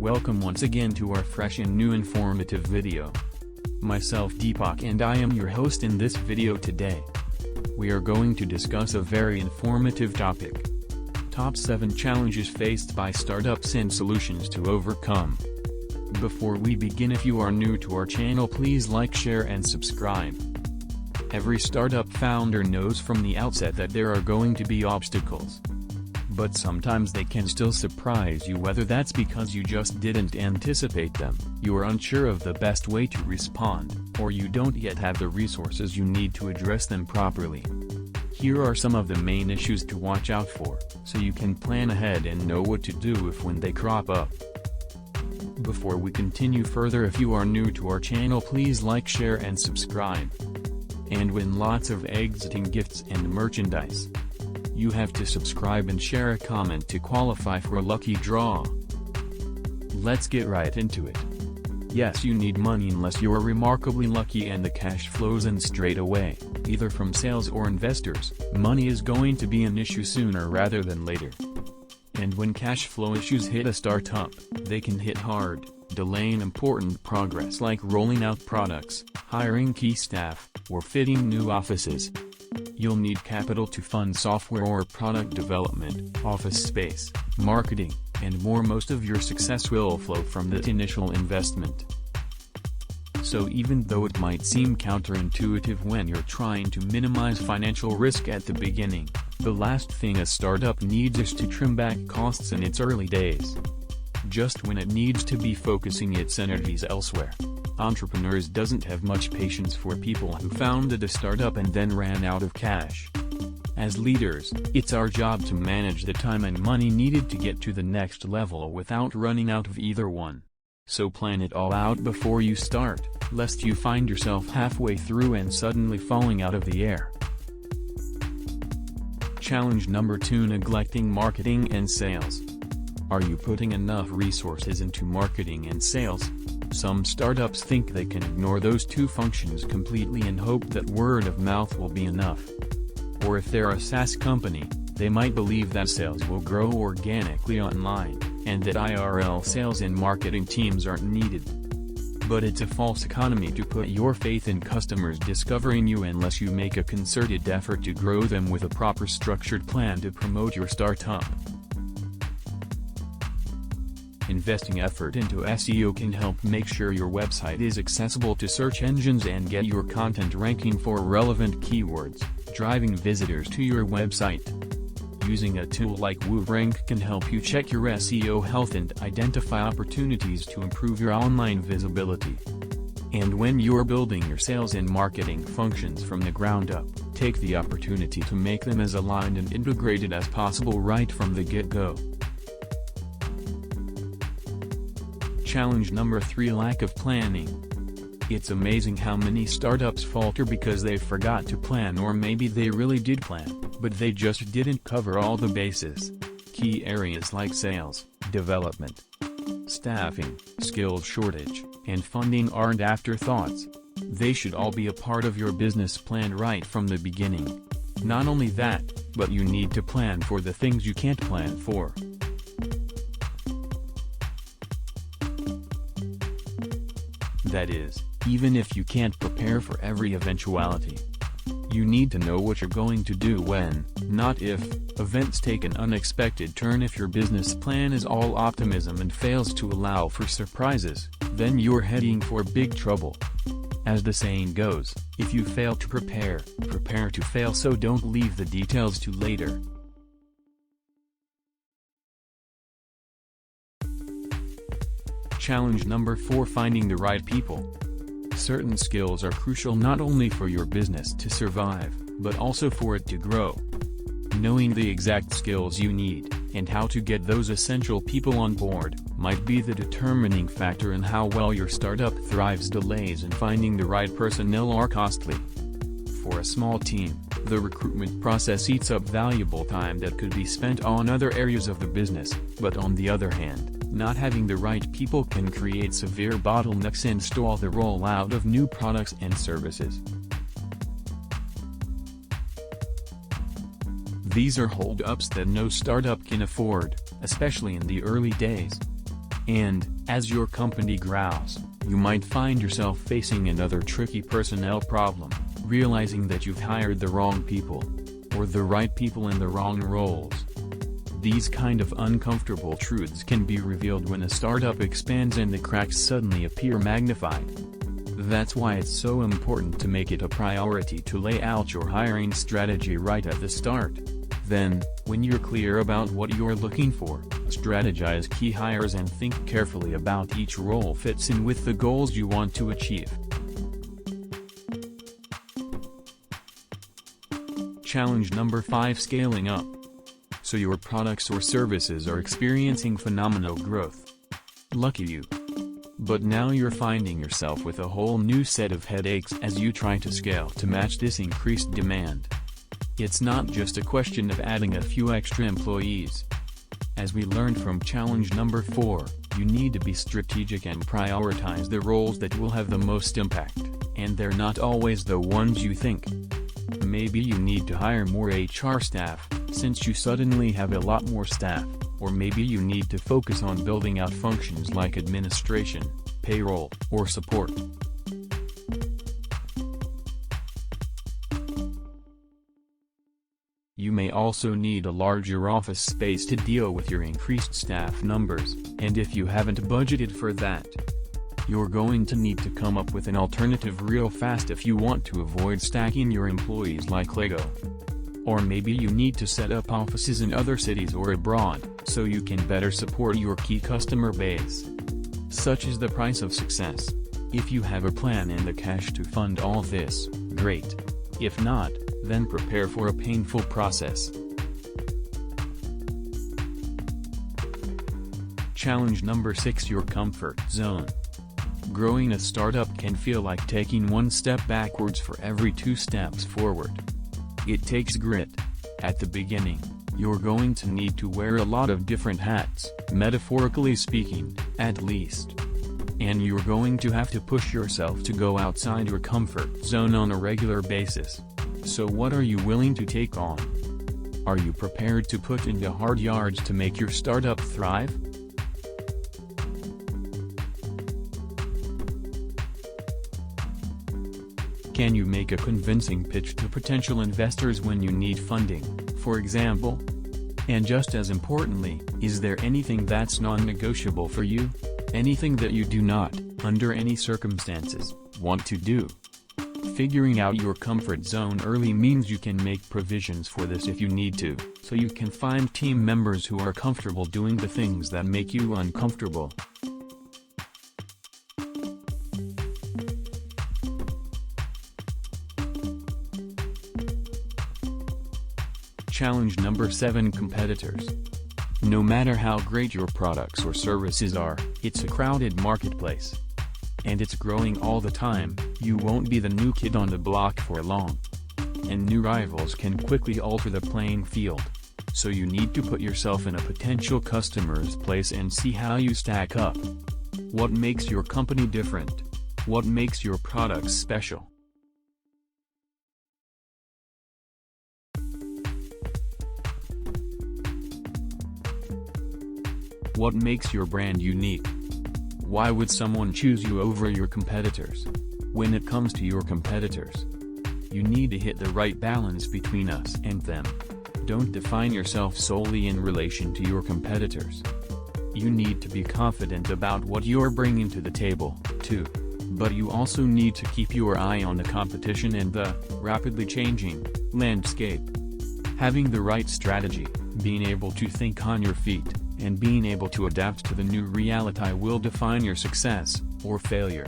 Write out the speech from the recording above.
Welcome once again to our fresh and new informative video. Myself Deepak and I am your host in this video today. We are going to discuss a very informative topic. Top 7 challenges faced by startups and solutions to overcome. Before we begin, if you are new to our channel, please like, share and subscribe. Every startup founder knows from the outset that there are going to be obstacles. But sometimes they can still surprise you, whether that's because you just didn't anticipate them, you are unsure of the best way to respond, or you don't yet have the resources you need to address them properly. Here are some of the main issues to watch out for, so you can plan ahead and know what to do when they crop up. Before we continue further, if you are new to our channel, please like, share and subscribe. And win lots of exiting gifts and merchandise. You have to subscribe and share a comment to qualify for a lucky draw. Let's get right into it. Yes, you need money unless you're remarkably lucky and the cash flows in straight away, either from sales or investors. Money is going to be an issue sooner rather than later. And when cash flow issues hit a startup, they can hit hard, delaying important progress like rolling out products, hiring key staff, or fitting new offices. You'll need capital to fund software or product development, office space, marketing, and more. Most of your success will flow from that initial investment. So even though it might seem counterintuitive when you're trying to minimize financial risk at the beginning, the last thing a startup needs is to trim back costs in its early days. Just when it needs to be focusing its energies elsewhere. Entrepreneurs doesn't have much patience for people who founded a startup and then ran out of cash. As leaders, it's our job to manage the time and money needed to get to the next level without running out of either one. So plan it all out before you start, lest you find yourself halfway through and suddenly falling out of the air. Challenge number 2: neglecting marketing and sales. Are you putting enough resources into marketing and sales? Some startups think they can ignore those two functions completely and hope that word of mouth will be enough. Or if they're a SaaS company, they might believe that sales will grow organically online, and that IRL sales and marketing teams aren't needed. But it's a false economy to put your faith in customers discovering you unless you make a concerted effort to grow them with a proper structured plan to promote your startup. Investing effort into SEO can help make sure your website is accessible to search engines and get your content ranking for relevant keywords, driving visitors to your website. Using a tool like WooRank can help you check your SEO health and identify opportunities to improve your online visibility. And when you're building your sales and marketing functions from the ground up, take the opportunity to make them as aligned and integrated as possible right from the get-go. Challenge number 3: lack of planning. It's amazing how many startups falter because they forgot to plan, or maybe they really did plan, but they just didn't cover all the bases. Key areas like sales, development, staffing, skills shortage, and funding aren't afterthoughts. They should all be a part of your business plan right from the beginning. Not only that, but you need to plan for the things you can't plan for. That is, even if you can't prepare for every eventuality. You need to know what you're going to do when, not if, events take an unexpected turn. If your business plan is all optimism and fails to allow for surprises, then you're heading for big trouble. As the saying goes, if you fail to prepare, prepare to fail, so don't leave the details to later. Challenge number 4: finding the right people. Certain skills are crucial not only for your business to survive, but also for it to grow. Knowing the exact skills you need, and how to get those essential people on board, might be the determining factor in how well your startup thrives. Delays in finding the right personnel are costly. For a small team, the recruitment process eats up valuable time that could be spent on other areas of the business, but on the other hand, not having the right people can create severe bottlenecks and stall the rollout of new products and services. These are hold-ups that no startup can afford, especially in the early days. And, as your company grows, you might find yourself facing another tricky personnel problem, realizing that you've hired the wrong people, or the right people in the wrong roles. These kind of uncomfortable truths can be revealed when a startup expands and the cracks suddenly appear magnified. That's why it's so important to make it a priority to lay out your hiring strategy right at the start. Then, when you're clear about what you're looking for, strategize key hires and think carefully about each role fits in with the goals you want to achieve. Challenge number 5: Scaling up. So your products or services are experiencing phenomenal growth. Lucky you. But now you're finding yourself with a whole new set of headaches as you try to scale to match this increased demand. It's not just a question of adding a few extra employees. As we learned from challenge number 4, you need to be strategic and prioritize the roles that will have the most impact, and they're not always the ones you think. Maybe you need to hire more HR staff, since you suddenly have a lot more staff, or maybe you need to focus on building out functions like administration, payroll, or support. You may also need a larger office space to deal with your increased staff numbers, and if you haven't budgeted for that, you're going to need to come up with an alternative real fast if you want to avoid stacking your employees like Lego. Or maybe you need to set up offices in other cities or abroad, so you can better support your key customer base. Such is the price of success. If you have a plan and the cash to fund all this, great. If not, then prepare for a painful process. Challenge number 6: Your comfort zone. Growing a startup can feel like taking one step backwards for every 2 steps forward. It takes grit. At the beginning, you're going to need to wear a lot of different hats, metaphorically speaking, at least. And you're going to have to push yourself to go outside your comfort zone on a regular basis. So what are you willing to take on? Are you prepared to put in the hard yards to make your startup thrive? Can you make a convincing pitch to potential investors when you need funding, for example? And just as importantly, is there anything that's non-negotiable for you? Anything that you do not, under any circumstances, want to do? Figuring out your comfort zone early means you can make provisions for this if you need to, so you can find team members who are comfortable doing the things that make you uncomfortable. Challenge number 7: Competitors. No matter how great your products or services are, it's a crowded marketplace. And it's growing all the time. You won't be the new kid on the block for long. And new rivals can quickly alter the playing field. So you need to put yourself in a potential customer's place and see how you stack up. What makes your company different? What makes your products special? What makes your brand unique? Why would someone choose you over your competitors? When it comes to your competitors, you need to hit the right balance between us and them. Don't define yourself solely in relation to your competitors. You need to be confident about what you're bringing to the table, too. But you also need to keep your eye on the competition and the rapidly changing landscape. Having the right strategy, being able to think on your feet, and being able to adapt to the new reality will define your success or failure.